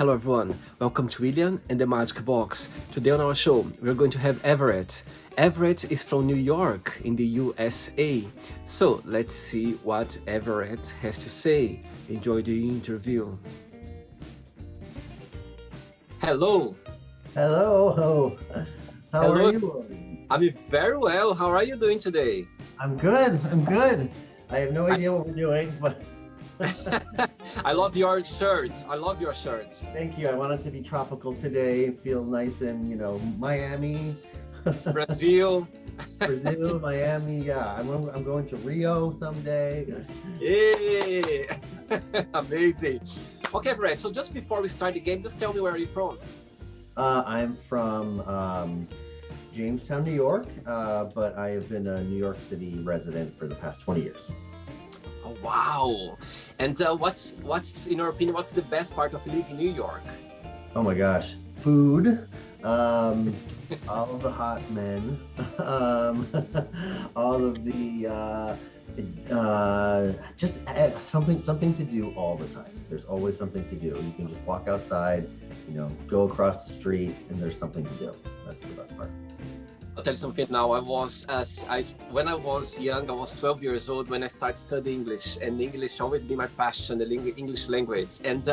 Hello everyone, welcome to William and the Magic Box. Today on our show, we're going to have Everett. Everett is from New York in the USA. So let's see what Everett has to say. Enjoy the interview. Hello. Hello. How Hello. are you? I'm very well. How are you doing today? I'm good. I have no idea what we're doing, but I love your shirts. I love your shirts. thank you. I want it to be tropical today. Feel nice in, Miami, Brazil. Brazil, Miami. Yeah, I'm going to Rio someday. Yeah. Amazing. Okay, Fred. So just before we start the game, just tell me where are you from? I'm from Jamestown, New York, but I have been a New York City resident for the past 20 years. Oh, wow. And what's in your opinion, what's the best part of living in New York? Oh my gosh, food, all of the hot men, all of the just something to do all the time. There's always something to do. You can just walk outside, go across the street, and there's something to do. That's the best part. I'll tell you something now. When I was young, I was 12 years old when I started studying English, and English always been my passion, the English language. And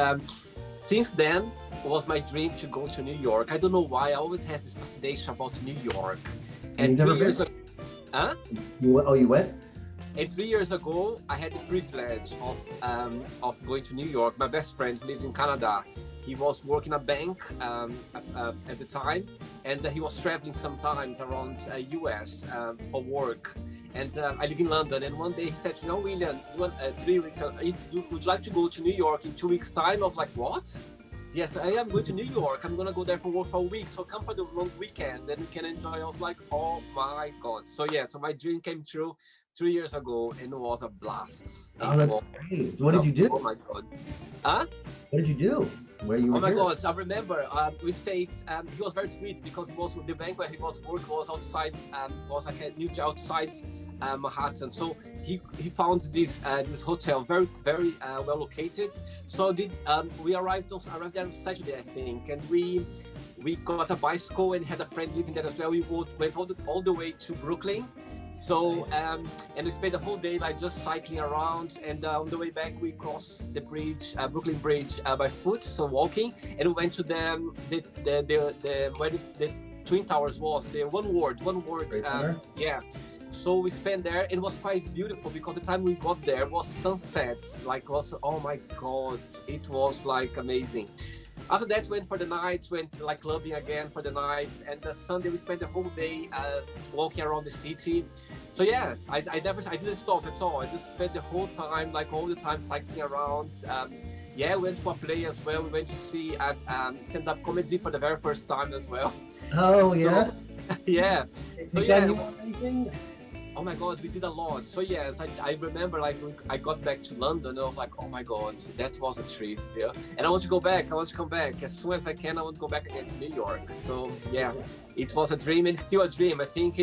since then, it was my dream to go to New York. I don't know why. I always have this fascination about New York. And 3 years ago, huh? You went? And 3 years ago, I had the privilege of going to New York. My best friend who lives in Canada, he was working a bank at the time, and he was traveling sometimes around US for work. And I live in London, and one day he said, William, 3 weeks, would you like to go to New York in 2 weeks' time? I was like, what? Yes, I am going to New York. I'm going to go there for work for a week. So come for the long weekend and we can enjoy. I was like, oh my God. So my dream came true 3 years ago and it was a blast. Oh, that's great. So what did you do? Oh my God. Huh? What did you do? Where you were? Oh my God, I remember we stayed, he was very sweet because the bank where he was working was outside, was like a new outside Manhattan. So he found this hotel very, very well located. So we arrived there on Saturday, I think, and we got a bicycle and had a friend living there as well. We went all the way to Brooklyn. So and we spent the whole day like just cycling around, and on the way back we crossed the bridge, Brooklyn Bridge, by foot, so walking, and we went to the where the Twin Towers was, the one word yeah. So we spent there. It was quite beautiful because the time we got there was sunsets, oh my God, it was like amazing. After that, went for the night, went like clubbing again for the night, and Sunday we spent the whole day walking around the city. So yeah, I didn't stop at all. I just spent the whole time, like all the time, cycling around. We went for a play as well. We went to see stand-up comedy for the very first time as well. Oh, yeah. Yeah. So yeah. Oh my God, we did a lot. So yes, I remember I got back to London and I was like, oh my God, that was a trip. Yeah. And I want to go back. I want to come back. As soon as I can, I want to go back again to New York. So yeah, it was a dream and it's still a dream. I think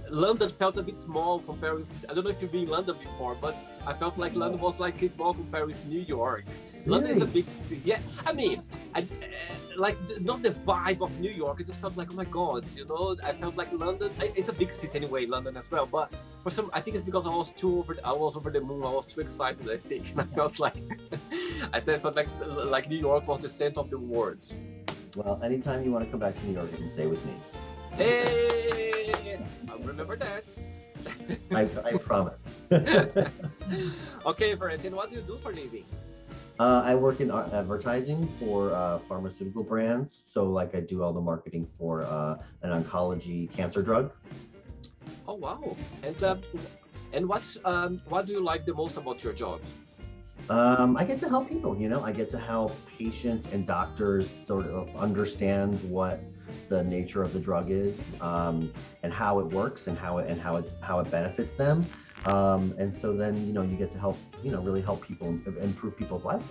London felt a bit small compared with, I don't know if you've been in London before, but I felt like London was like small compared with New York. London is a big city. Yeah, I mean, not the vibe of New York. I just felt like, oh my God, I felt like London. It's a big city anyway, London as well. But I think it's because I was over the moon. I was too excited. I think, and I felt like, like New York was the center of the world. Well, anytime you want to come back to New York, you can stay with me. Hey, I'll remember that. I promise. Okay, Valentin, what do you do for a living? I work in advertising for pharmaceutical brands. So I do all the marketing for an oncology cancer drug. Oh, wow. And what do you like the most about your job? I get to help people, I get to help patients and doctors sort of understand what the nature of the drug is, and how it works and how it benefits them. And so then, you get to help, really help people improve people's lives.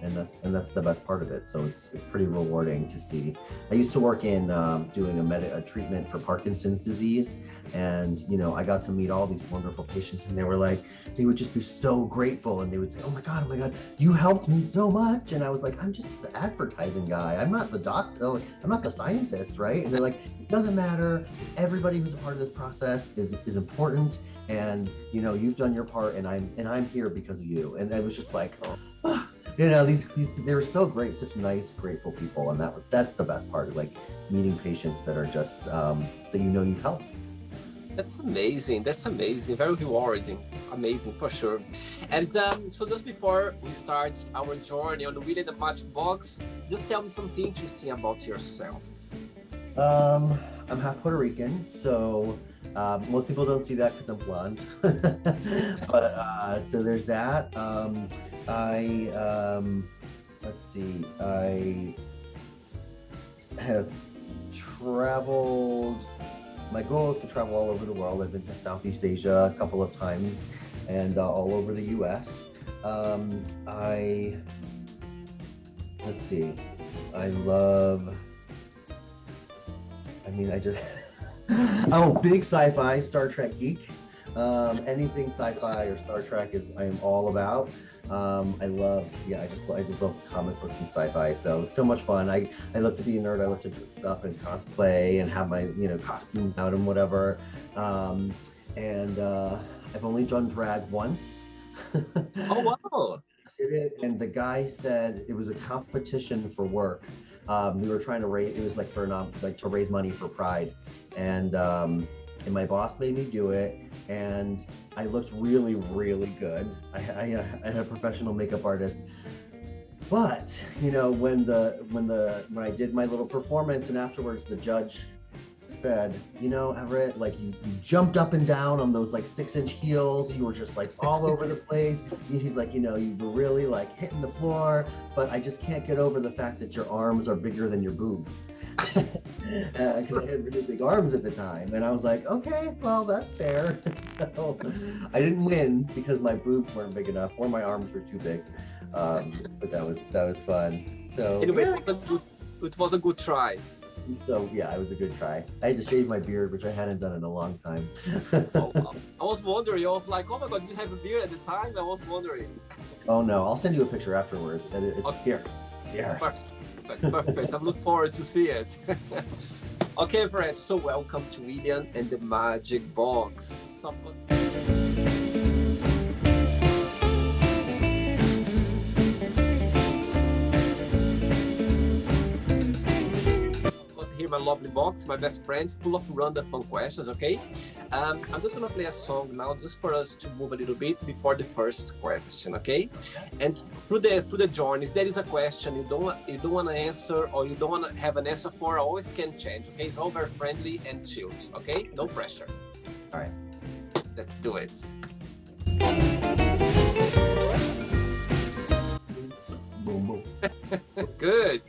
and that's the best part of it. So it's pretty rewarding to see. I used to work in doing a treatment for Parkinson's disease, and I got to meet all these wonderful patients, and they would just be so grateful, and they would say, oh my god, you helped me so much. And I was like, I'm just the advertising guy, I'm not the doctor, I'm not the scientist, right? And they're like, it doesn't matter, everybody who's a part of this process is important, and you've done your part, and I'm here because of you. And I was just like, oh, these they were so great, such nice, grateful people, and that's the best part, like meeting patients that are just that you've helped. That's amazing. That's amazing. Very rewarding. Amazing for sure. And so just before we start our journey on William the Magic Box, just tell me something interesting about yourself. I'm half Puerto Rican, so most people don't see that because I'm blonde. But so there's that. Let's see. I have traveled. My goal is to travel all over the world. I've been to Southeast Asia a couple of times, and all over the U.S. Let's see. I just. Oh, big sci-fi, Star Trek geek. Anything sci-fi or Star Trek I am all about. I just love comic books and sci-fi. So much fun. I love to be a nerd. I love to dress up and cosplay and have my costumes out and whatever. I've only done drag once. Oh wow! And the guy said it was a competition for work. We were trying to raise. It was like to raise money for Pride, and my boss made me do it, and I looked really, really good. I had a professional makeup artist, but when I did my little performance, and afterwards the judge said, Everett, like you jumped up and down on those like 6-inch heels. You were just like all over the place. He's like, you were really like hitting the floor, but I just can't get over the fact that your arms are bigger than your boobs. Because I had really big arms at the time, and I was like, okay, well, that's fair. So I didn't win because my boobs weren't big enough or my arms were too big, but that was fun. So anyway, it was a good try. So yeah, it was a good try. I had to shave my beard, which I hadn't done in a long time. Oh, wow. I was wondering. I was like, oh my god, did you have a beard at the time? I was wondering. Oh no, I'll send you a picture afterwards. It's here. Here. Perfect. I look forward to see it. Okay, Everett. So welcome to William and the Magic Box. Here my lovely box, my best friend, full of random fun questions. Okay, I'm just gonna play a song now, just for us to move a little bit before the first question. Okay, and through the journeys, there is a question you don't want to answer, or you don't want to have an answer for. Always can change. Okay, it's all very friendly and chilled. Okay, no pressure. All right, let's do it. Boom, boom. Good.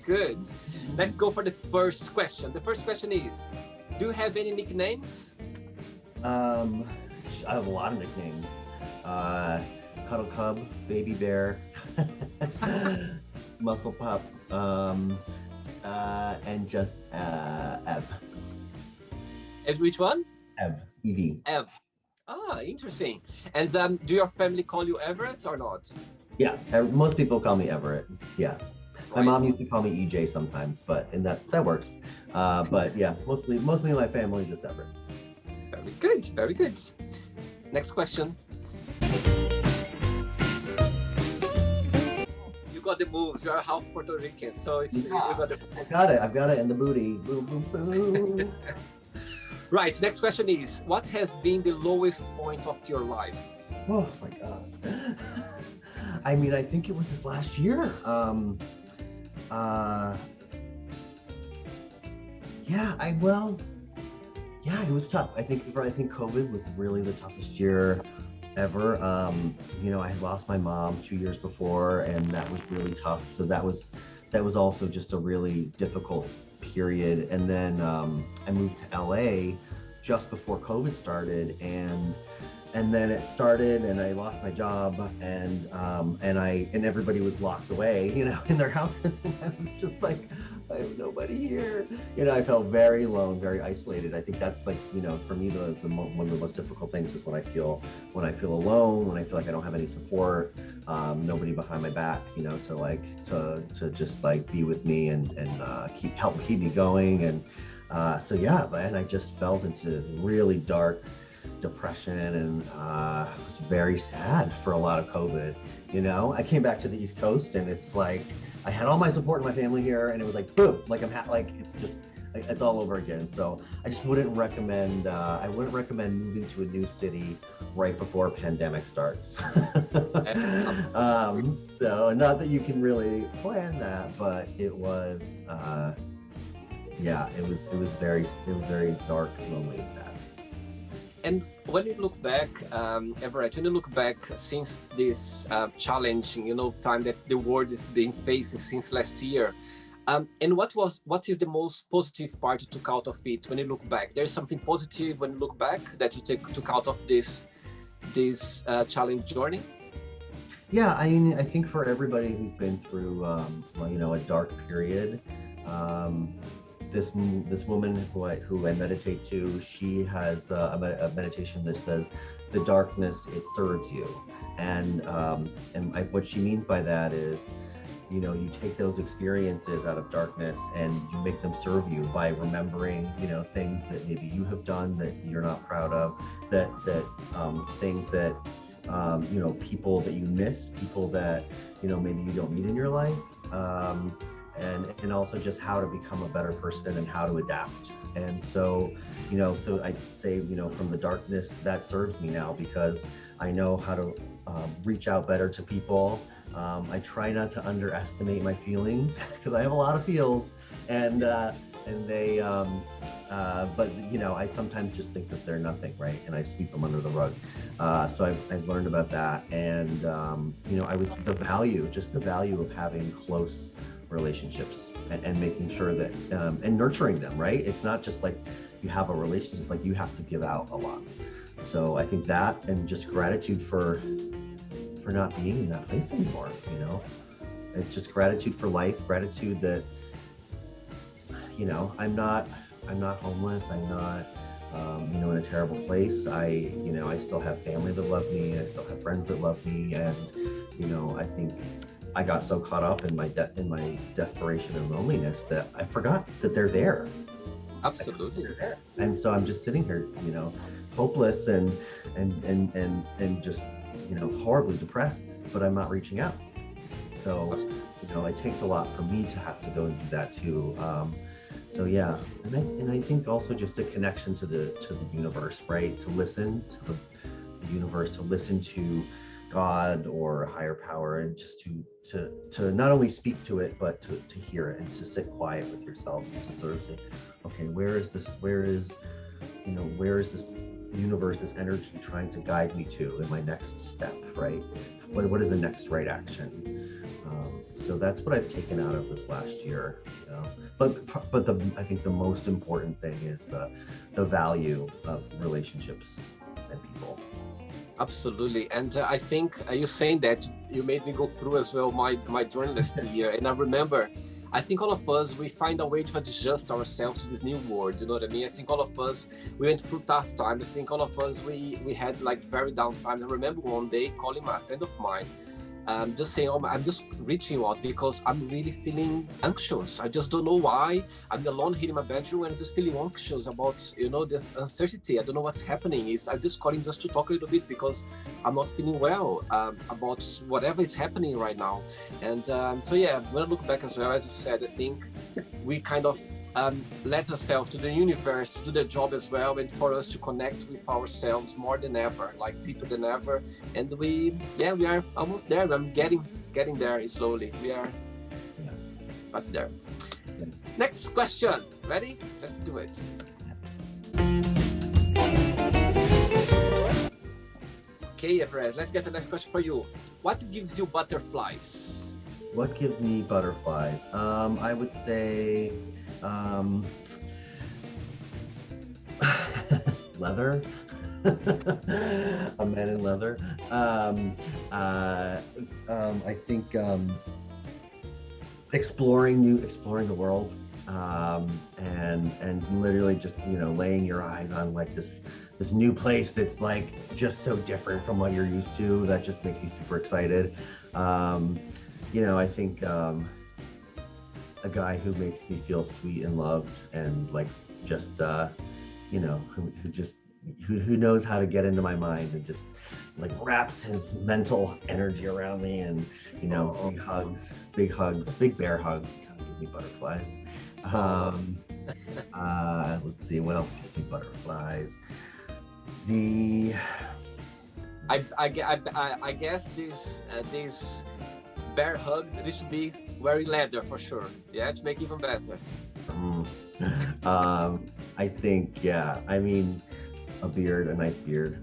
Let's go for the first question. The first question is, do you have any nicknames? I have a lot of nicknames. Cuddle Cub, Baby Bear, Muscle Pup, and just Ev. As which one? Ev. E-V. Ev. Ah, interesting. And do your family call you Everett or not? Yeah, most people call me Everett. Yeah. My mom used to call me EJ sometimes, and that works. But yeah, mostly my family just Everett. Very good. Next question. You got the moves. You are half Puerto Rican, so you got the moves. I've got it in the booty. Boom, boom, boom. Right. Next question is, what has been the lowest point of your life? Oh my God. I think it was this last year. It was tough. I think COVID was really the toughest year ever. I had lost my mom 2 years before, and that was really tough. So that was also just a really difficult period. And then I moved to LA just before COVID started, and and then it started, and I lost my job, and everybody was locked away, in their houses, and I was just like, I have nobody here. I felt very alone, very isolated. I think that's like, for me, one of the most difficult things is when I feel alone, when I feel like I don't have any support, nobody behind my back, to just like be with me and keep me going. And so yeah, and I just fell into really dark depression, and was very sad for a lot of COVID. I came back to the East Coast, and it's like I had all my support in my family here, and it was like boom, like it's just like, it's all over again. So I just wouldn't recommend moving to a new city right before a pandemic starts. So not that you can really plan that, but it was very dark, lonely, and sad. And when you look back, Everett, when you look back since this challenging, time that the world is being facing since last year, and what is the most positive part you took out of it when you look back? There's something positive when you look back that you took out of this challenge journey? Yeah, I think for everybody who's been through, a dark period, this woman who I meditate to, she has a meditation that says, "The darkness, it serves you," and what she means by that is, you take those experiences out of darkness and you make them serve you by remembering, things that maybe you have done that you're not proud of, that things that people that you miss, people that maybe you don't need in your life. And also just how to become a better person and how to adapt. And so, so I say, from the darkness, that serves me now because I know how to reach out better to people. I try not to underestimate my feelings because I have a lot of feels, and they, but I sometimes just think that they're nothing, right? And I sweep them under the rug. So I've learned about that, and the value of having close relationships and making sure that and nurturing them, right? It's not just like you have a relationship, like you have to give out a lot. So I think that, and just gratitude for not being in that place anymore. It's just gratitude for life, gratitude that I'm not homeless, I'm not in a terrible place. I still have family that love me, I still have friends that love me, and I think I got so caught up in my desperation and loneliness that I forgot that they're there. Absolutely. They're there. And so I'm just sitting here, hopeless and just, horribly depressed, but I'm not reaching out. So, it takes a lot for me to have to go and do that too. So yeah, and I think also just a connection to the universe, right? To listen to the universe, to listen to God or a higher power, and just to not only speak to it, but to hear it and to sit quiet with yourself and to sort of say, okay, where is this universe, this energy trying to guide me to in my next step, right? What is the next right action? So that's what I've taken out of this last year, But I think the most important thing is the value of relationships and people. Absolutely. And I think you saying that, you made me go through as well my journey last year. And I remember, I think all of us, we find a way to adjust ourselves to this new world. You know what I mean? I think all of us, we went through tough times. I think all of us, we had like very down times. I remember one day calling my friend of mine, just saying, oh, I'm just reaching out because I'm really feeling anxious. I just don't know why. I'm alone here in my bedroom and I'm just feeling anxious about, this uncertainty. I don't know what's happening. I'm just calling just to talk a little bit because I'm not feeling well about whatever is happening right now. And so yeah, when I look back as well, as you said, I think we kind of let ourselves to the universe to do the job as well, and for us to connect with ourselves more than ever, like deeper than ever. And we are almost there. I'm getting there slowly. We are that's there. Next question. Ready? Let's do it. Okay, Everett, let's get the next question for you. What gives you butterflies? What gives me butterflies? I would say leather. A man in leather. I think exploring the world, and literally just laying your eyes on like this new place that's like just so different from what you're used to. That just makes me super excited. I think a guy who makes me feel sweet and loved, and like just who knows how to get into my mind and just like wraps his mental energy around me, and big hugs, big bear hugs, kind of give me butterflies. Let's see, what else gives me butterflies? I guess this bear hug, this should be very leather for sure. Yeah, to make it even better. I think, yeah, I mean, a nice beard.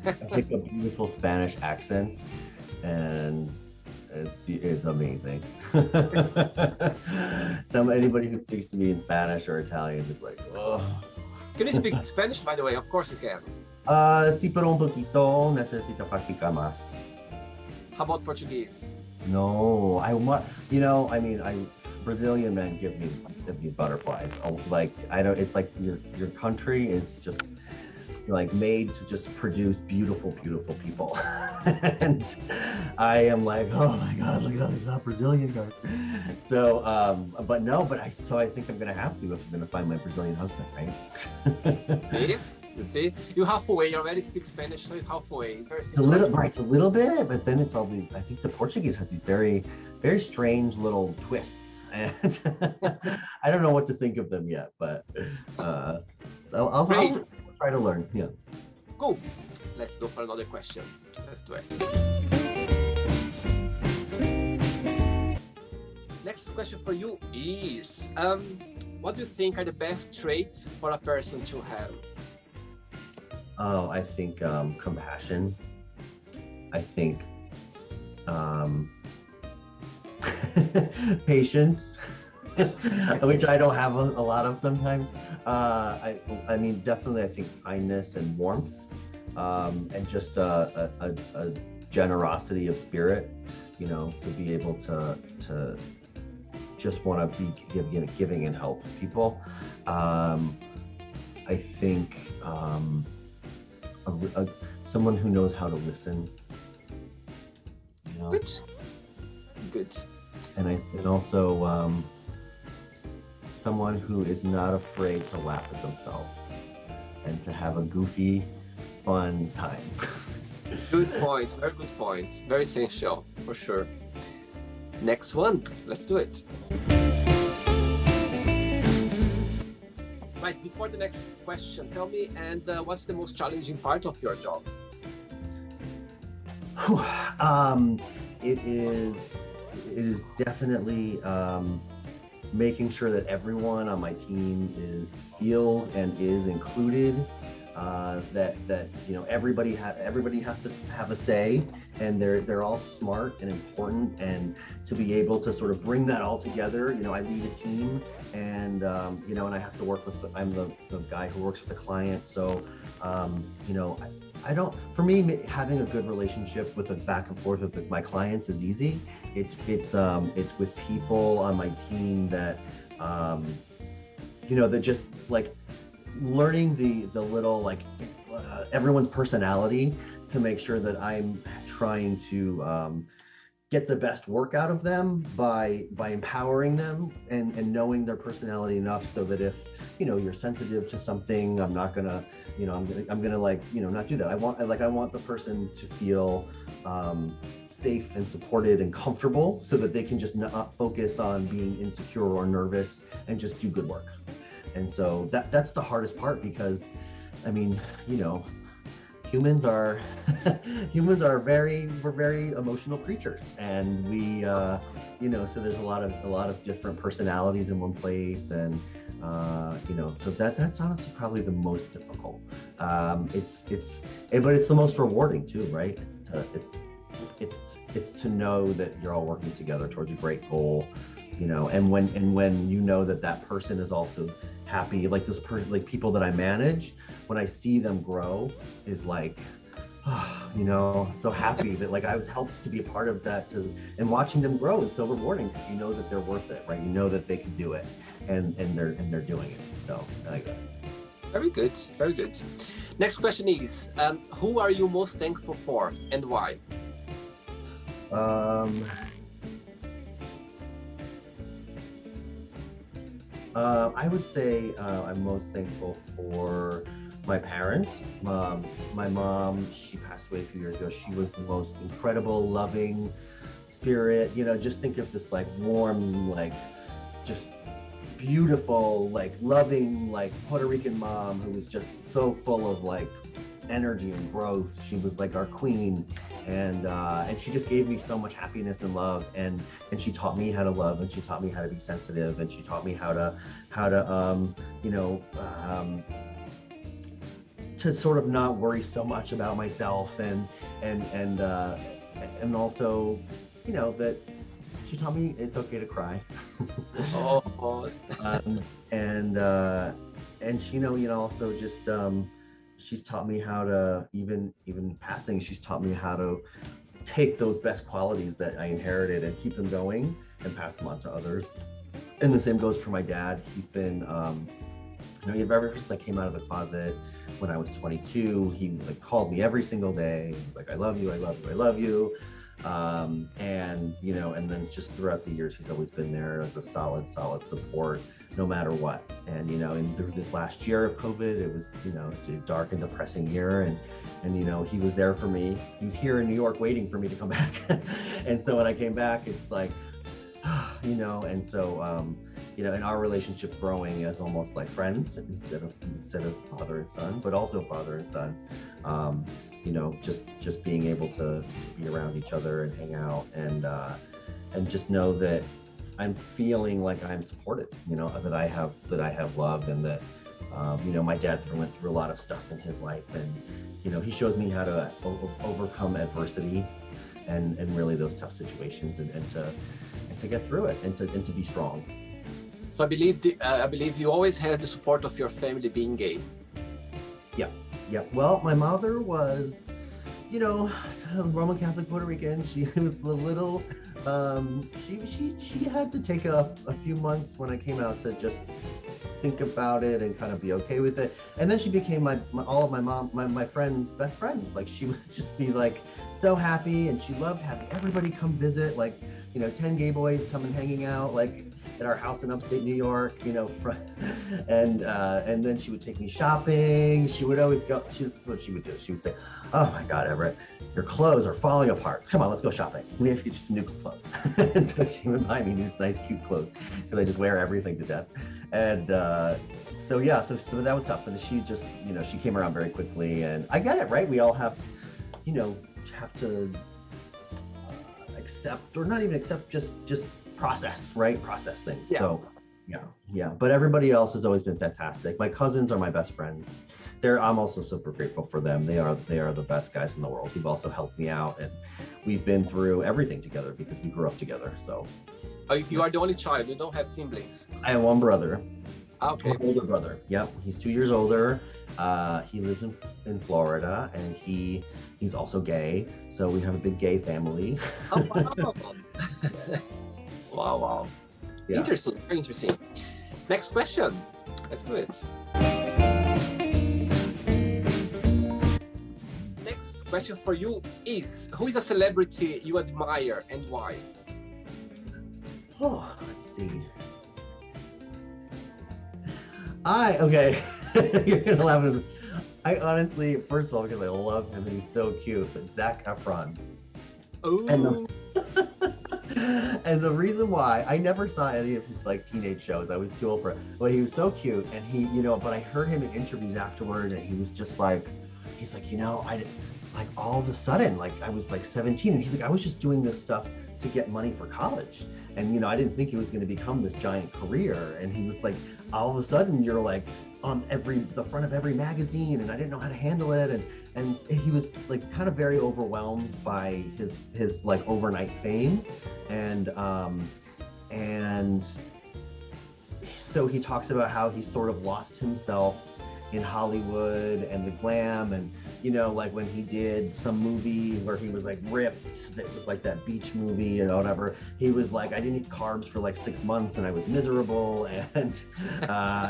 I think a beautiful Spanish accent, and it's amazing. Anybody who speaks to me in Spanish or Italian is like, oh. Can you speak Spanish, by the way? Of course you can. Sí, pero un poquito, necesito practicar más. How about Portuguese? No, Brazilian men give me butterflies. It's like your country is just like made to just produce beautiful people. And I am like, oh my God, look at all these Brazilian guys. So, I think I'm gonna have to if I'm gonna find my Brazilian husband, right? You see, you halfway. You already speak Spanish, so it's halfway. It's a little bit, but then it's all. I think the Portuguese has these very, very strange little twists, and I don't know what to think of them yet. But I'll try to learn. Yeah. Cool. Let's go for another question. Let's do it. Next question for you is, what do you think are the best traits for a person to have? Oh, I think compassion. I think patience, which I don't have a lot of sometimes. I mean, definitely, I think kindness and warmth, and just a generosity of spirit. To be able to just want to be giving and help people. I think someone who knows how to listen. Good. And also someone who is not afraid to laugh at themselves and to have a goofy, fun time. Good point. Very good point. Very essential, for sure. Next one. Let's do it. Right, before the next question, tell me, what's the most challenging part of your job? It is definitely making sure that everyone on my team feels and is included. That everybody has to have a say, and they're all smart and important, and to be able to sort of bring that all together. I lead a team, and and I have to work with. I'm the guy who works with the client, so I don't. For me, having a good relationship with a back and forth with my clients is easy. It's with people on my team that that just like learning the little everyone's personality, to make sure that I'm trying to get the best work out of them by empowering them and knowing their personality enough, so that if you're sensitive to something, I'm not gonna I'm gonna not do that. I want the person to feel safe and supported and comfortable, so that they can just not focus on being insecure or nervous and just do good work. And so that's the hardest part, because I mean, humans are we're very emotional creatures, and we so there's a lot of different personalities in one place, and so that's honestly probably the most difficult. But it's the most rewarding too, right? It's to know that you're all working together towards a great goal, and when that person is also happy. Like like people that I manage, when I see them grow, is like, you know, so happy that like I was helped to be a part of that. And watching them grow is so rewarding because you know that they're worth it, right? You know that they can do it, and they're doing it. So I like that. Very good, very good. Next question is, who are you most thankful for and why? I would say I'm most thankful for my parents. My mom, she passed away a few years ago. She was the most incredible, loving spirit. You know, just think of this like warm, like just beautiful, like loving, like Puerto Rican mom who was just so full of like energy and growth. She was like our queen, and she just gave me so much happiness and love, and she taught me how to love, and she taught me how to be sensitive, and she taught me how to you know, to sort of not worry so much about myself, and also, you know, that she taught me it's okay to cry. Oh. And she, you know, also just she's taught me how to, even passing, she's taught me how to take those best qualities that I inherited and keep them going and pass them on to others. And the same goes for my dad. He's been, you know, ever since I came out of the closet when I was 22, he like called me every single day, like, I love you, I love you, I love you. And, you know, and then just throughout the years, he's always been there as a solid support, no matter what. And, you know, and through this last year of COVID, it was, you know, a dark and depressing year. And, you know, he was there for me. He's here in New York waiting for me to come back. And so when I came back, it's like, you know, and so, you know, and our relationship growing as almost like friends instead of father and son, but also father and son. You know, just being able to be around each other and hang out, and just know that I'm feeling like I'm supported, you know, that I have love, and that, you know, my dad went through a lot of stuff in his life, and, you know, he shows me how to overcome adversity and really those tough situations, and to get through it, and to be strong. So I believe you always had the support of your family being gay. Yeah. Well, my mother was, you know, Roman Catholic Puerto Rican. She was a little, she had to take a few months when I came out to just think about it and kind of be okay with it. And then she became all of my friends' best friends. Like, she would just be like so happy, and she loved having everybody come visit, like, you know, 10 gay boys coming hanging out, like, at our house in upstate New York, you know, and then she would take me shopping. She would always go, this is what she would do. She would say, oh my God, Everett, your clothes are falling apart. Come on, let's go shopping. We have to get you some new clothes. And so she would buy me these nice, cute clothes because I just wear everything to death. And so that was tough. And she just, you know, she came around very quickly, and I get it, right? We all have, you know, have to accept, or not even accept, just process, right? Process things. Yeah. So yeah. But everybody else has always been fantastic. My cousins are my best friends. I'm also super grateful for them. They are the best guys in the world. They've also helped me out, and we've been through everything together because we grew up together. So you are the only child. You don't have siblings. I have one brother. Okay. One older brother. Yep. He's 2 years older. He lives in Florida, and he's also gay. So we have a big gay family. Oh, wow. Wow. Yeah. Interesting. Very interesting. Next question. Let's do it. Next question for you is, who is a celebrity you admire and why? Oh, let's see. Okay. You're gonna laugh at this. I honestly, first of all, because I love him and he's so cute, but Zac Efron. Oh. And the reason why, I never saw any of his like teenage shows. I was too old for it. But he was so cute, and he, you know, but I heard him in interviews afterward, and he was just like, he's like, you know, like all of a sudden, like I was like 17, and he's like, I was just doing this stuff to get money for college. And, you know, I didn't think it was going to become this giant career. And he was like, all of a sudden you're like on the front of every magazine, and I didn't know how to handle it. And he was like kind of very overwhelmed by his like overnight fame. And he's so he talks about how he sort of lost himself in Hollywood and the glam, and like when he did some movie where he was like ripped, that was like that beach movie and whatever, he was like, I didn't eat carbs for like 6 months and I was miserable, and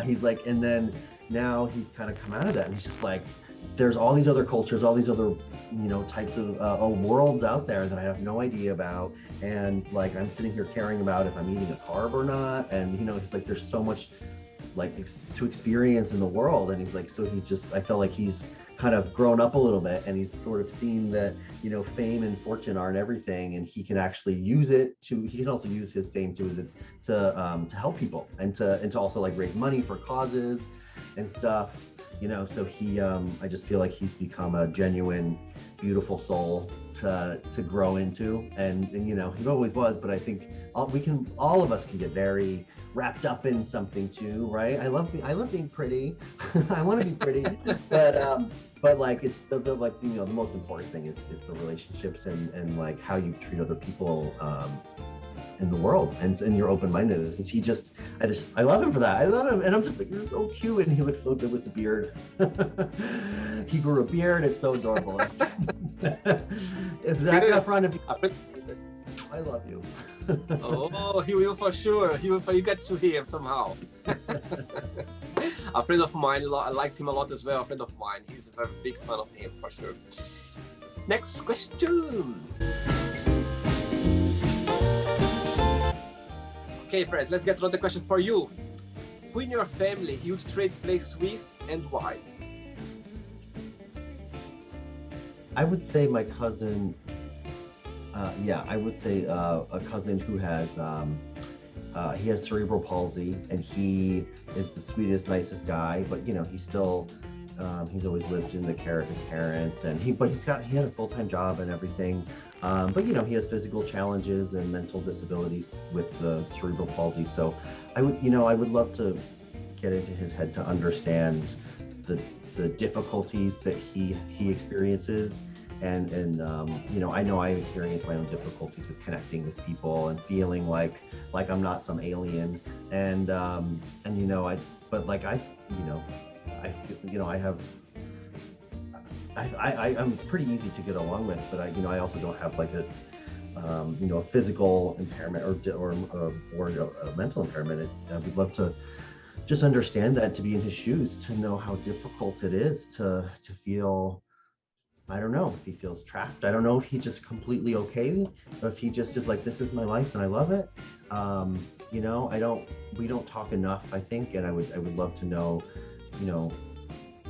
he's like, and then now he's kind of come out of that, and he's just like, there's all these other cultures, all these other types of worlds out there that I have no idea about, and like I'm sitting here caring about if I'm eating a carb or not, and he's like, there's so much like to experience in the world, and he's like, so he's just, I feel like he's kind of grown up a little bit, and he's sort of seen that fame and fortune aren't everything, and he can actually use it to, he can also use his fame to help people, and to also like raise money for causes and stuff, so he I just feel like he's become a genuine beautiful soul to grow into, and he always was, but I think all of us can get very wrapped up in something too, right? I love being pretty. I want to be pretty, but like it's the most important thing is the relationships and like how you treat other people in the world, and your open-mindedness. And I love him for that. I love him, and I'm just like, you're so cute, and he looks so good with the beard. He grew a beard. It's so adorable. If Zac Efron, I love you. Oh, he will for sure. You get to hear him somehow. A friend of mine likes him a lot as well. A friend of mine, he's a very big fan of him for sure. Next question. Okay, Fred, let's get to another question for you. Who in your family you'd trade places with, and why? I would say my cousin. I would say a cousin who has he has cerebral palsy, and he is the sweetest, nicest guy. But he's still he's always lived in the care of his parents, and he had a full-time job and everything. But he has physical challenges and mental disabilities with the cerebral palsy. So I would love to get into his head to understand the difficulties that he experiences. And I know I experienced my own difficulties with connecting with people and feeling like I'm not some alien. And I'm pretty easy to get along with, but I also don't have like a physical impairment or a mental impairment. I would love to just understand that, to be in his shoes, to know how difficult it is to feel. I don't know if he feels trapped. I don't know if he's just completely okay, or if he just is like, this is my life and I love it. We don't talk enough, I think, and I would love to know,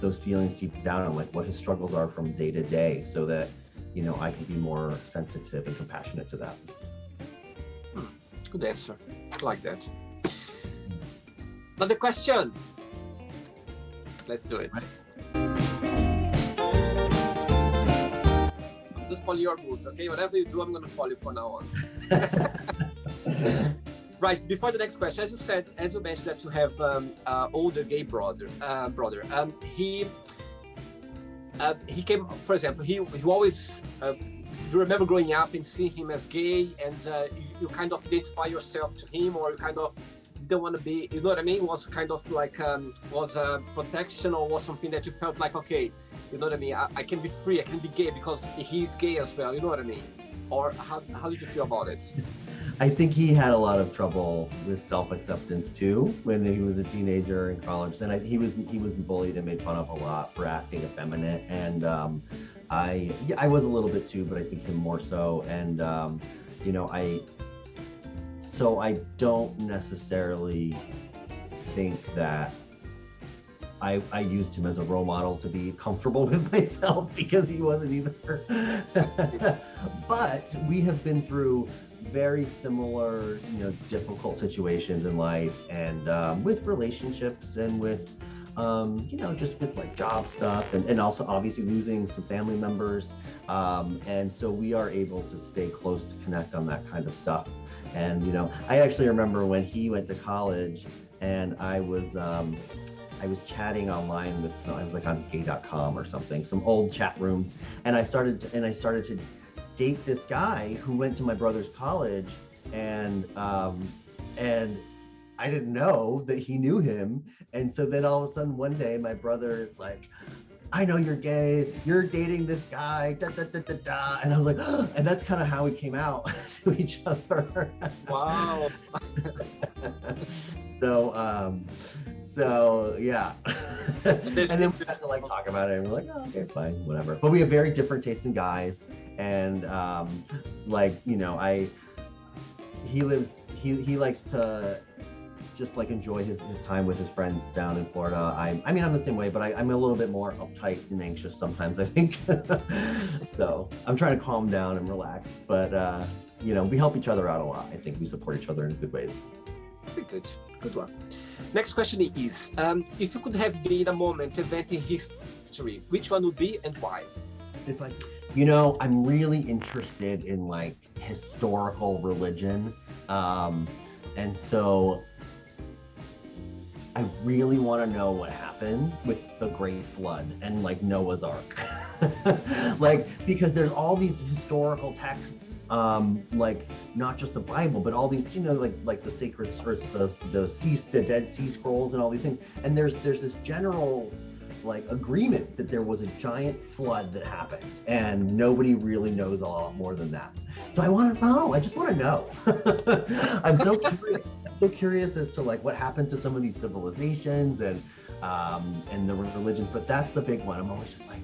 those feelings deep down, and like what his struggles are from day to day, so that, I can be more sensitive and compassionate to that. Good answer. I like that. Another question. Let's do it. Just follow your moods, okay? Whatever you do, I'm going to follow you from now on. Right, before the next question, as you mentioned that you have older gay brother. He came, for example, he always, do you remember growing up and seeing him as gay, and you kind of identify yourself to him, or you kind of didn't want to be, you know what I mean? Was kind of like, was protection, or was something that you felt like, okay, you know what I mean? I can be free, I can be gay because he's gay as well, you know what I mean? Or how did you feel about it? I think he had a lot of trouble with self-acceptance too when he was a teenager in college. Then he was bullied and made fun of a lot for acting effeminate, and I was a little bit too, but I think him more so. And I don't necessarily think that I used him as a role model to be comfortable with myself, because he wasn't either. But we have been through very similar, difficult situations in life, and with relationships, and with, just with like job stuff, and also obviously losing some family members. And so we are able to stay close, to connect on that kind of stuff. And, I actually remember when he went to college, and I was chatting online with, I was like on gay.com or something, some old chat rooms, and I started to date this guy who went to my brother's college, and I I didn't know that he knew him. And so then all of a sudden one day my brother is like, I know you're gay, you're dating this guy, da, da, da, da, da. And I was like, oh, and that's kind of how we came out to each other. Wow. So yeah. And then we had to like talk about it and we're like, oh, okay, fine, whatever. But we have very different taste in guys. And like, you know, he likes to just like enjoy his time with his friends down in Florida. I mean, I'm the same way, but I'm a little bit more uptight and anxious sometimes, I think. So I'm trying to calm down and relax, but you know, we help each other out a lot. I think we support each other in good ways. Very good. Good one. Next question is, if you could have been a moment, event in history, which one would be and why? You know, I'm really interested in like historical religion. And so I really want to know what happened with the Great Flood and like Noah's Ark. Like, because there's all these historical texts, like not just the Bible, but all these, you know, like the sacred source, the Dead Sea Scrolls and all these things. And there's this general like agreement that there was a giant flood that happened and nobody really knows a lot more than that. So I want to know, I just want to know. I'm so curious. So curious as to like what happened to some of these civilizations and the religions, but that's the big one. I'm always just like,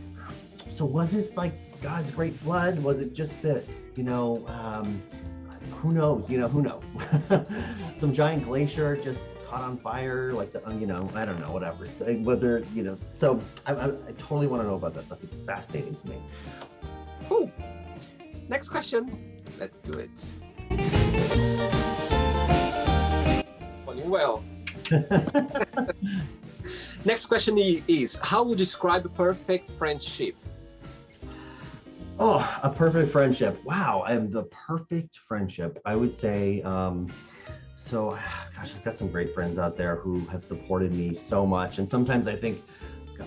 so was this like God's great flood? Was it just that, you know, who knows, you know, who knows? Some giant glacier just caught on fire, like the, you know, I don't know, whatever, whether, you know, so I totally want to know about that stuff. It's fascinating to me. Cool. Next question. Let's do it. Well, next question is, how would you describe a perfect friendship? Oh, a perfect friendship. Wow, I'm the perfect friendship. I would say, so gosh, I've got some great friends out there who have supported me so much. And sometimes I think,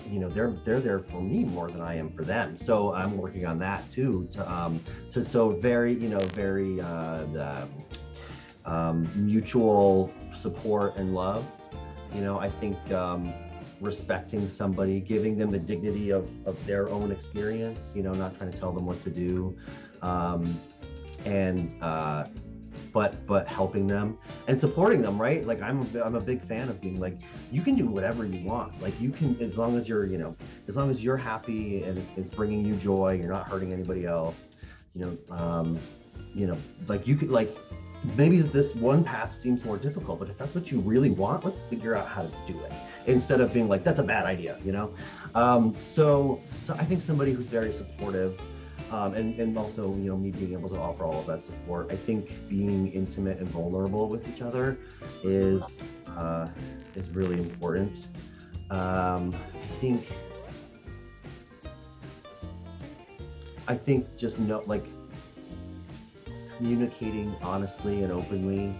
you know, they're there for me more than I am for them. So I'm working on that too, so very, you know, very mutual support and love. You know, I think respecting somebody, giving them the dignity of their own experience, you know, not trying to tell them what to do, but helping them and supporting them, right? Like I'm a big fan of being like, you can do whatever you want. Like you can, as long as you're, you know, as long as you're happy and it's bringing you joy, you're not hurting anybody else, you know, like you could, like, maybe this one path seems more difficult, but if that's what you really want, let's figure out how to do it instead of being like, that's a bad idea, you know? So I think somebody who's very supportive, and also, you know, me being able to offer all of that support. I think being intimate and vulnerable with each other is really important. I think just like communicating honestly and openly,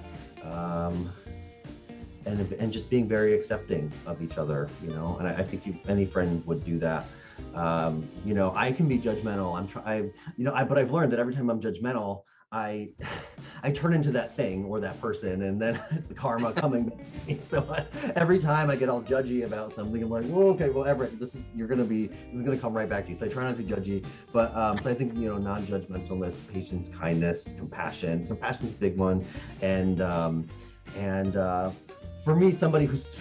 and just being very accepting of each other, you know. And I think any friend would do that. You know, I can be judgmental. But I've learned that every time I'm judgmental, I turn into that thing or that person, and then it's the karma coming back to me. So every time I get all judgy about something, I'm like, well, okay, well, Everett, this is gonna come right back to you. So I try not to be judgy, but so I think, you know, non-judgmentalness, patience, kindness, compassion. Compassion's a big one, and for me, somebody who's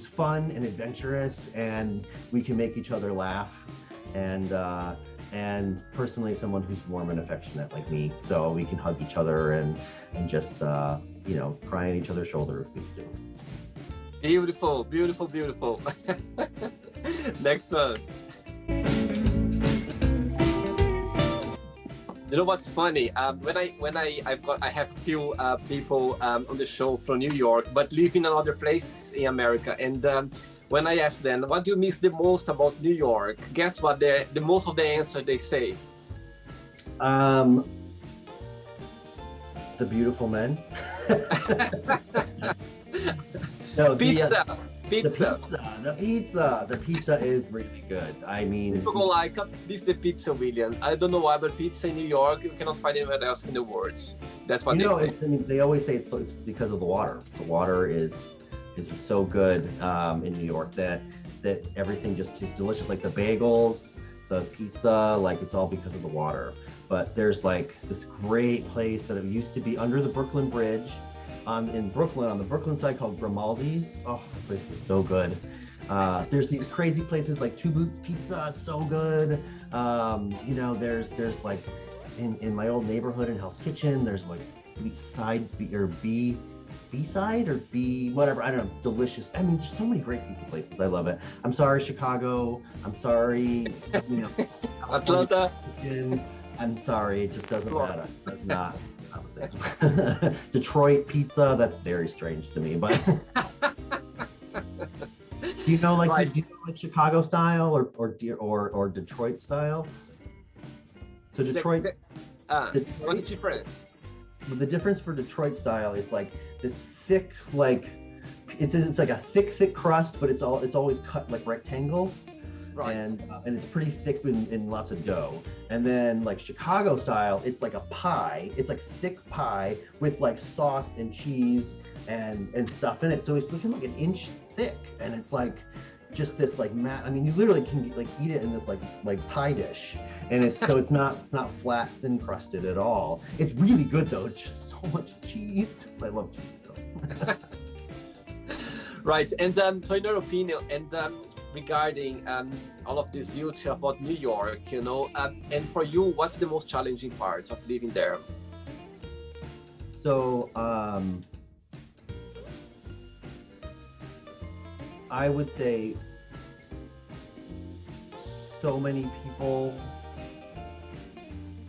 fun and adventurous, and we can make each other laugh, and personally someone who's warm and affectionate like me, so we can hug each other and just you know, cry on each other's shoulder if we do. Beautiful, beautiful, beautiful. Next one. You know what's funny? When I have a few people on the show from New York, but live in another place in America, and when I ask them, what do you miss the most about New York? Guess what? The most of the answer they say. The beautiful men. No, pizza. Pizza. The pizza is really good. I mean, People go like, this is the pizza, William. I don't know why, but pizza in New York, you cannot find anywhere else in the world. That's what they say. I mean, they always say it's because of the water. The water is so good in New York that everything just tastes delicious. Like the bagels, the pizza, like it's all because of the water. But there's like this great place that it used to be under the Brooklyn Bridge in Brooklyn, on the Brooklyn side, called Grimaldi's. Oh, the place was so good. There's these crazy places like Two Boots Pizza, so good. You know, there's like in my old neighborhood in Hell's Kitchen, there's like B-side or B, whatever, I don't know, delicious. I mean, there's so many great pizza places. I love it. I'm sorry, Chicago. I'm sorry, you know, Atlanta. I'm sorry, it just doesn't matter. That's not Detroit pizza, that's very strange to me, but do you know like Chicago style or Detroit style? So Detroit, what's the difference? The difference for Detroit style is like this thick, like it's like a thick crust, but it's always cut like rectangles. Right. And it's pretty thick in lots of dough. And then like Chicago style, it's like a pie. It's like thick pie with like sauce and cheese and stuff in it. So it's looking like an inch thick, and it's like just this like I mean, you literally can like eat it in this like pie dish, and it's not flat thin crusted at all. It's really good though. It's just so much cheese. I love cheese though. Right. And so in your opinion, and regarding all of this beauty about New York, you know, and for you, what's the most challenging part of living there? So I would say so many people,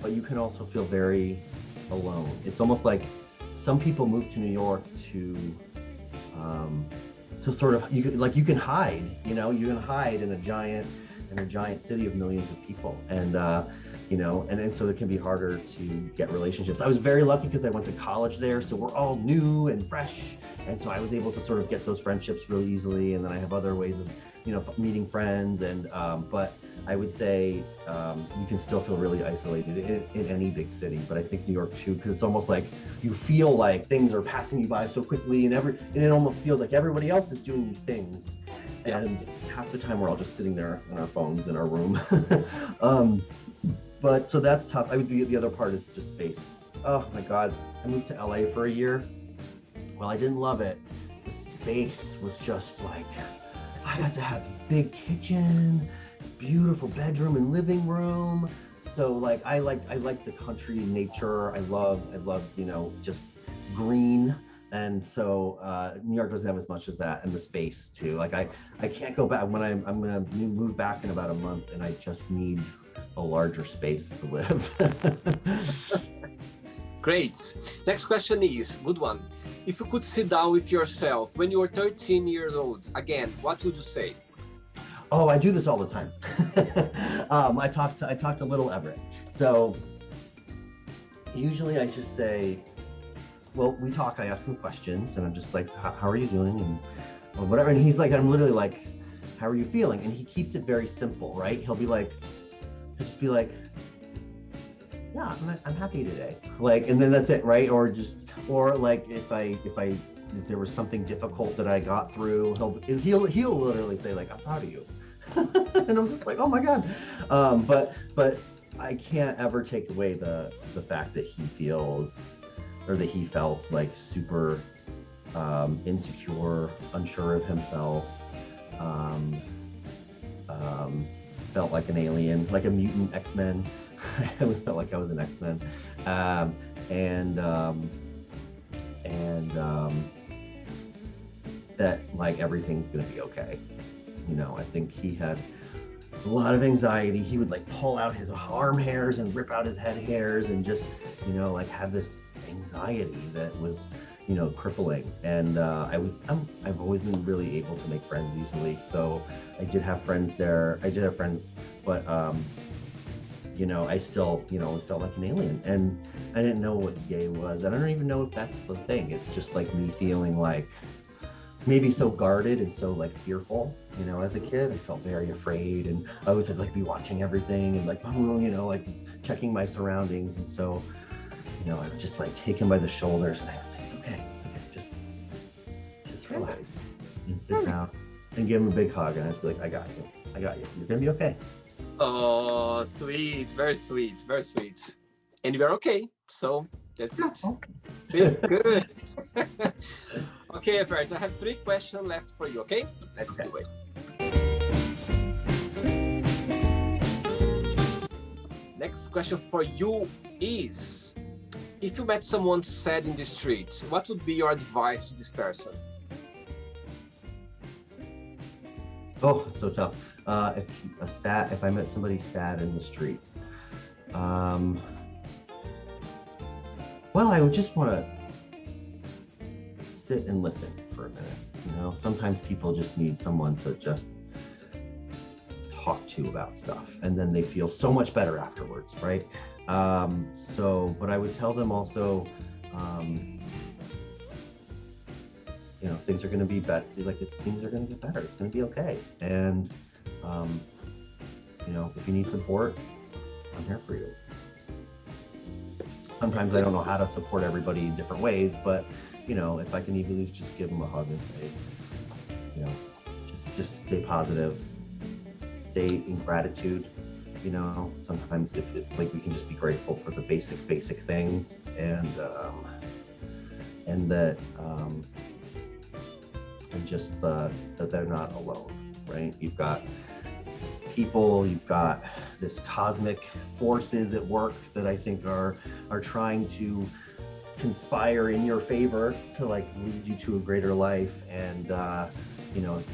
but you can also feel very alone. It's almost like some people move to New York to sort of, you can hide, you know, you can hide in a giant city of millions of people, and you know, and so it can be harder to get relationships. I was very lucky because I went to college there, so we're all new and fresh, and so I was able to sort of get those friendships really easily. And then I have other ways of, you know, meeting friends, and but I would say you can still feel really isolated in any big city, but I think New York too, because it's almost like you feel like things are passing you by so quickly, and it almost feels like everybody else is doing these things, and half the time we're all just sitting there on our phones in our room. But so that's tough. The other part is just space. Oh my God, I moved to LA for a year. Well, I didn't love it. The space was just like, I got to have this big kitchen, this beautiful bedroom and living room. So like I like the country nature. I love, you know, just green. And so New York doesn't have as much as that, and the space too. Like I can't go back when I'm gonna move back in about a month, and I just need a larger space to live. Great. Next question is, good one. If you could sit down with yourself when you were 13 years old again, what would you say? Oh, I do this all the time. I talk to little Everett. So usually I just say, well, we talk, I ask him questions, and I'm just like, how are you doing? And whatever. And he's like, I'm literally like, how are you feeling? And he keeps it very simple, right? He'll just be like, yeah, I'm happy today. Like, and then that's it, right? Or like if there was something difficult that I got through, he'll literally say like, I'm proud of you. And I'm just like, oh my God. But I can't ever take away the fact that he feels, or that he felt like super insecure, unsure of himself, felt like an alien, like a mutant X-Men. I always felt like I was an X-Men, and that like everything's gonna be okay. You know, I think he had a lot of anxiety. He would like pull out his arm hairs and rip out his head hairs, and just, you know, like have this anxiety that was, you know, crippling. And I've always been really able to make friends easily. So I did have friends there. But you know, I still, you know, always felt like an alien, and I didn't know what gay was. I don't even know if that's the thing. It's just like me feeling like maybe so guarded and so like fearful, as a kid. I felt very afraid, and I always would like be watching everything and like, like checking my surroundings. And so, I would just like take him by the shoulders and I would say, it's okay, just relax and sit down and give him a big hug. And I'd be like, I got you. You're gonna be okay. Oh, sweet, very sweet, very sweet. And you're okay, so that's good. Good. Okay, Everett, I have 3 questions left for you, okay? Let's do it. Next question for you is, if you met someone sad in the street, what would be your advice to this person? Oh, it's so tough. If I met somebody sad in the street, well, I would just want to sit and listen for a minute. Sometimes people just need someone to just talk to about stuff, and then they feel so much better afterwards, right? But I would tell them also, things are going to be better. Like, things are going to get better. It's going to be okay. And, if you need support, I'm here for you. Sometimes I don't know how to support everybody in different ways, but, if I can even just give them a hug and say, just stay positive, stay in gratitude. Sometimes if like we can just be grateful for the basic things, and that and just that they're not alone, right? You've got people, you've got this cosmic forces at work that I think are trying to conspire in your favor to like lead you to a greater life. And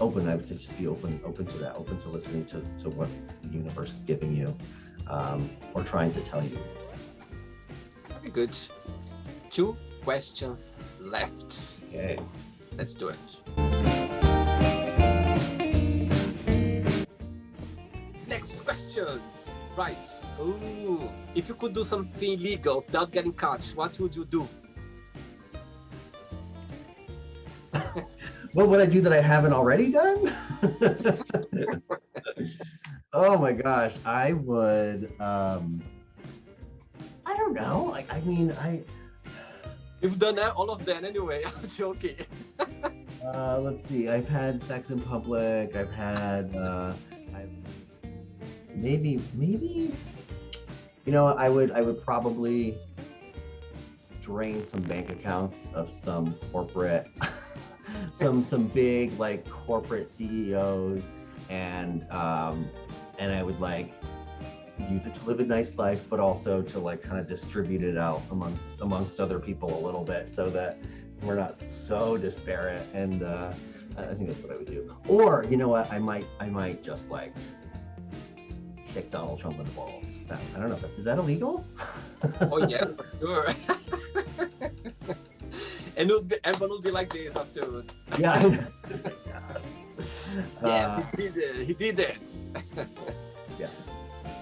open, I would say, just be open to that, open to listening to what the universe is giving you, or trying to tell you. Very good. 2 questions left. Okay. Let's do it. Next question. Right. Ooh. If you could do something illegal without getting caught, what would you do? What would I do that I haven't already done? Oh my gosh, I would. I don't know. You've done all of that anyway. I'm joking. Let's see. I've had sex in public. I've had. Maybe. I would probably drain some bank accounts of some corporate, some big like corporate CEOs, and I would like use it to live a nice life, but also to like kind of distribute it out amongst other people a little bit, so that we're not so disparate. And I think that's what I would do. Or you know what, I might just like kick Donald Trump in the balls. I don't know, is that illegal? Oh yeah, for sure. And everyone will be like this afterwards. Yeah. Yes, he did it. Yeah.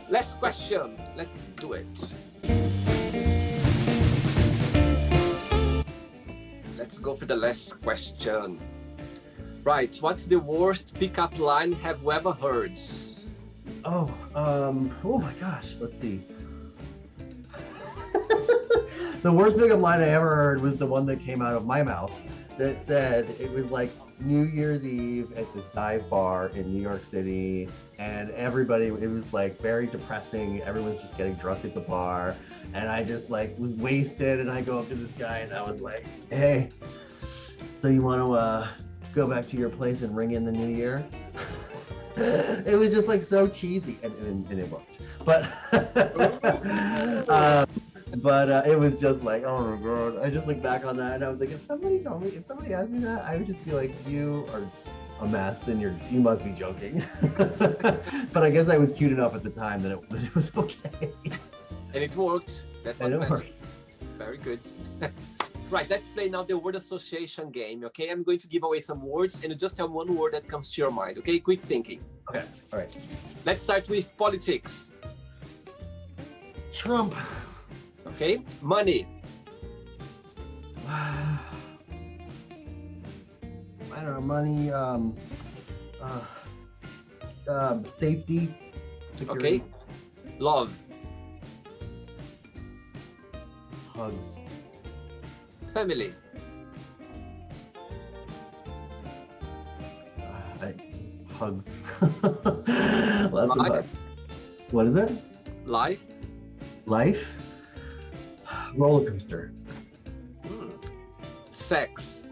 Last question. Let's do it. Let's go for the last question. Right. What's the worst pickup line have you ever heard? Oh my gosh. Let's see. The worst pickup line I ever heard was the one that came out of my mouth that said, it was like New Year's Eve at this dive bar in New York City, and everybody, it was like very depressing. Everyone's just getting drunk at the bar, and I just like was wasted, and I go up to this guy and I was like, hey, so you want to go back to your place and ring in the new year? It was just like so cheesy, and it worked. But it was just like, oh my god. I just look back on that and I was like, if somebody asked me that, I would just be like, you are a mess and you must be joking. But I guess I was cute enough at the time that it was okay. And it worked. That's what matters. Very good. Right, let's play now the word association game, okay? I'm going to give away some words and you just tell one word that comes to your mind, okay? Quick thinking. Okay, all right. Let's start with politics. Trump. Okay, money. I don't know, money, safety, security. Okay. Love. Hugs. Family. Hugs. Lots of Life. hugs. What is it? Life. Life? Roller coaster. Sex.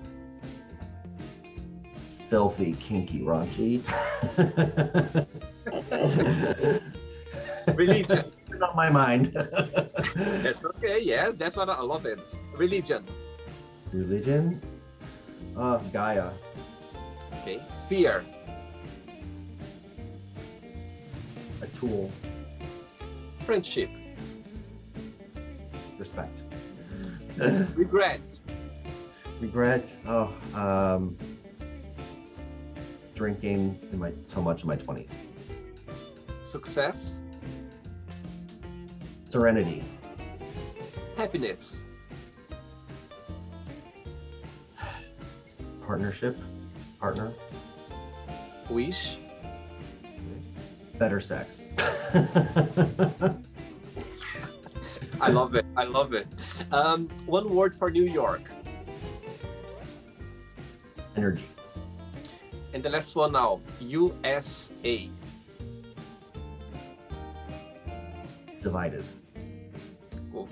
Filthy, kinky, raunchy. Religion. It's on my mind. That's okay. Yes, that's what I love it. Religion. Religion? Gaia. Okay. Fear. A tool. Friendship. Respect. Regrets. Regret? Drinking so much in my 20s. Success. Serenity. Happiness. Partnership. Partner. Wish. Better sex. I love it. I love it. One word for New York. Energy. And the last one now. USA. Divided. Cool.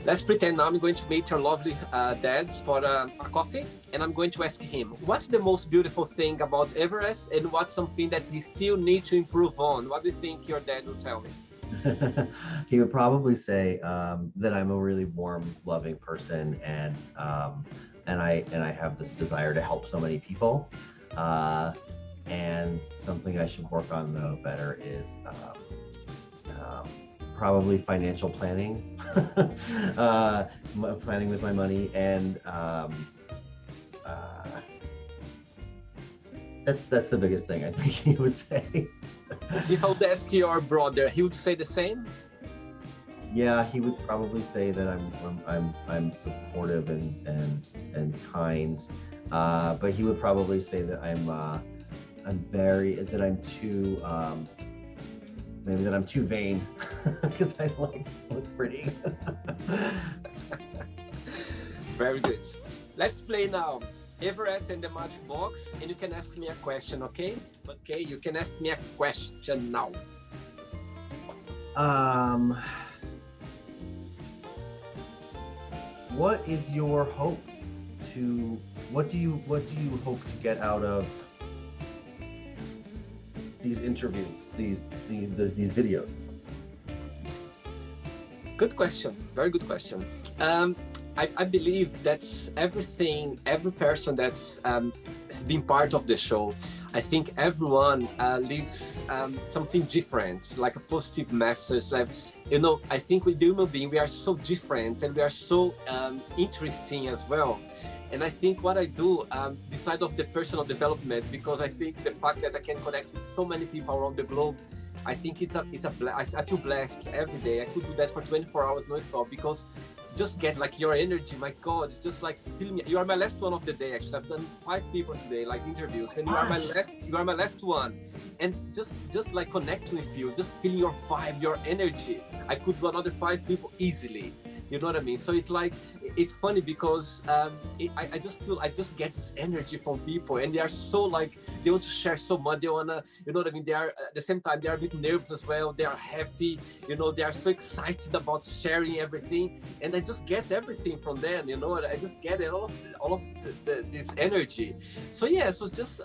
Let's pretend now I'm going to meet your lovely dad for a coffee, and I'm going to ask him, what's the most beautiful thing about Everett, and what's something that he still needs to improve on? What do you think your dad will tell me? He would probably say that I'm a really warm, loving person, and I have this desire to help so many people. And something I should work on though better is probably financial planning, planning with my money, and that's the biggest thing I think he would say. If I would ask your brother, he would say the same? Yeah, he would probably say that I'm supportive and kind, but he would probably say that I'm too vain because I like to look pretty. Very good. Let's play now. Everett and the Magic Box, and you can ask me a question, okay? Okay, you can ask me a question now. What is your hope what do you hope to get out of these interviews, these videos? Good question. Very good question. I believe that's every person that's has been part of the show. I think everyone leaves something different, like a positive message. Like, I think with the human being, we are so different and we are so interesting as well. And I think what I do, beside of the personal development, because I think the fact that I can connect with so many people around the globe, I think I feel blessed every day. I could do that for 24 hours non-stop, because just get like your energy, my God, it's just like feeling. You are my last one of the day. Actually, I've done 5 people today, like interviews, and you are my last one. And just like connecting with you, just feeling your vibe, your energy. I could do another 5 people easily. You know what I mean? So it's like, it's funny because I just feel, I just get this energy from people, and they are so like, they want to share so much. They wanna, you know what I mean? They are, at the same time, they are a bit nervous as well. They are happy, they are so excited about sharing everything. And I just get everything from them, I just get it, all of this energy. So yeah, so it's just,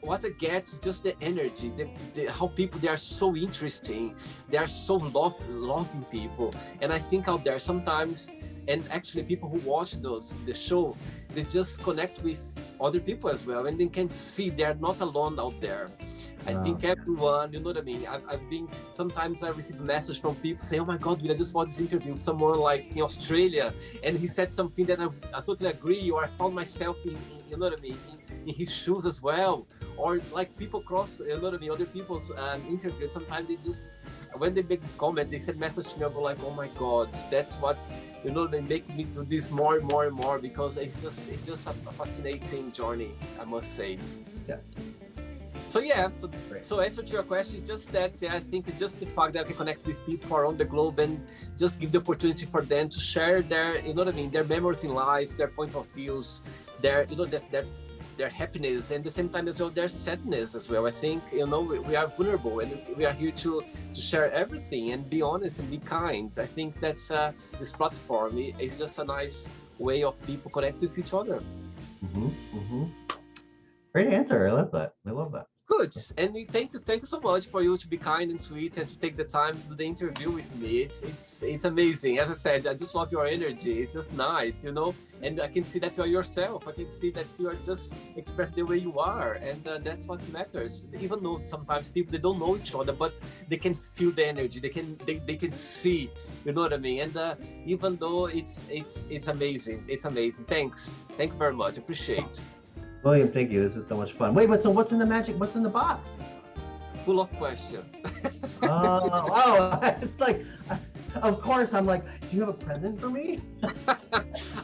what I get is just the energy, how people, they are so interesting, they are so loving people. And I think out there sometimes, and actually people who watch the show, they just connect with other people as well, and they can see they're not alone out there. I think everyone, you know what I mean? Sometimes I receive a message from people say, oh my God, I just watched this interview with someone like in Australia, and he said something that I totally agree, or I found myself in you know what I mean, in his shoes as well. Or like people cross, you know what I mean, other people's interviews, sometimes they just, when they make this comment, they send message to me, I go like, oh my God, that's what, they make me do this more and more and more, because it's just a fascinating journey, I must say. Yeah. So yeah, so answer to your question is just that, I think it's just the fact that I can connect with people around the globe and just give the opportunity for them to share their, their memories in life, their point of views, their happiness, and at the same time as well their sadness as well. I think we are vulnerable, and we are here to share everything and be honest and be kind. I think that's this platform is just a nice way of people connect with each other. Great answer. I love that. Good. And thank you so much for you to be kind and sweet and to take the time to do the interview with me. It's amazing. As I said, I just love your energy. It's just nice, and I can see that you are yourself. I can see that you are just expressed the way you are, and that's what matters. Even though sometimes people, they don't know each other, but they can feel the energy. They can see, you know what I mean? And even though it's amazing. It's amazing. Thank you very much. Appreciate. William, thank you. This was so much fun. Wait, but so what's in the box? Full of questions. Oh, it's like, of course, I'm like, do you have a present for me?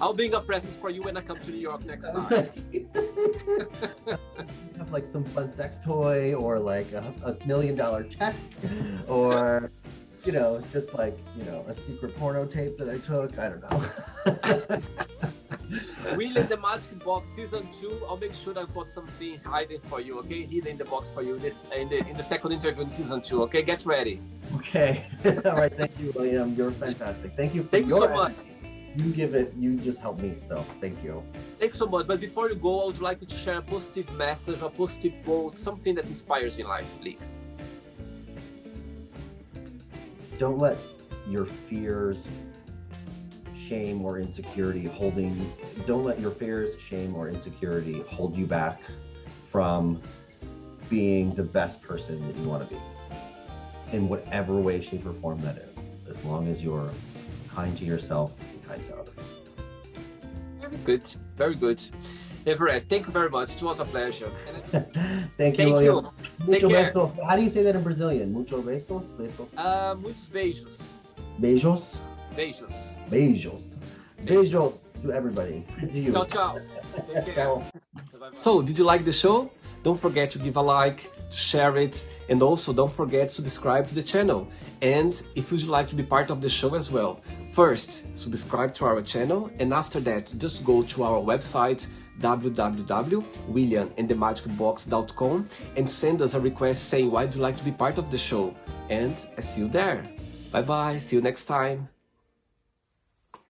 I'll bring a present for you when I come to New York next time. Have like some fun sex toy, or like a $1 million check, or just like a secret porno tape that I took. I don't know. William the Magic Box Season 2. I'll make sure I put something hidden for you, okay? Hidden in the box for you in the second interview in Season 2, okay? Get ready. Okay. All right. Thank you, William. You're fantastic. Thank you. Thank you so much. You just helped me, so thank you. Thanks so much. But before you go, I would like you to share a positive message, a positive quote, something that inspires you in life, please. Don't let your fears, shame, or insecurity don't let your fears, shame, or insecurity hold you back from being the best person that you want to be, in whatever way, shape, or form that is, as long as you're kind to yourself and kind to others. Very good. Very good. Everett, thank you very much. It was a pleasure. Thank you, William. Take care. Besos. How do you say that in Brazilian? Mucho besos? Muitos beijos. Beijos? Beijos. Beijos. Beijos to everybody. To you. Ciao, ciao. Take care. So, did you like the show? Don't forget to give a like, to share it, and also don't forget to subscribe to the channel. And if you'd like to be part of the show as well, first, subscribe to our channel, and after that, just go to our website, www.williamandthemagicbox.com, and send us a request saying why you'd like to be part of the show. And I see you there. Bye bye, see you next time.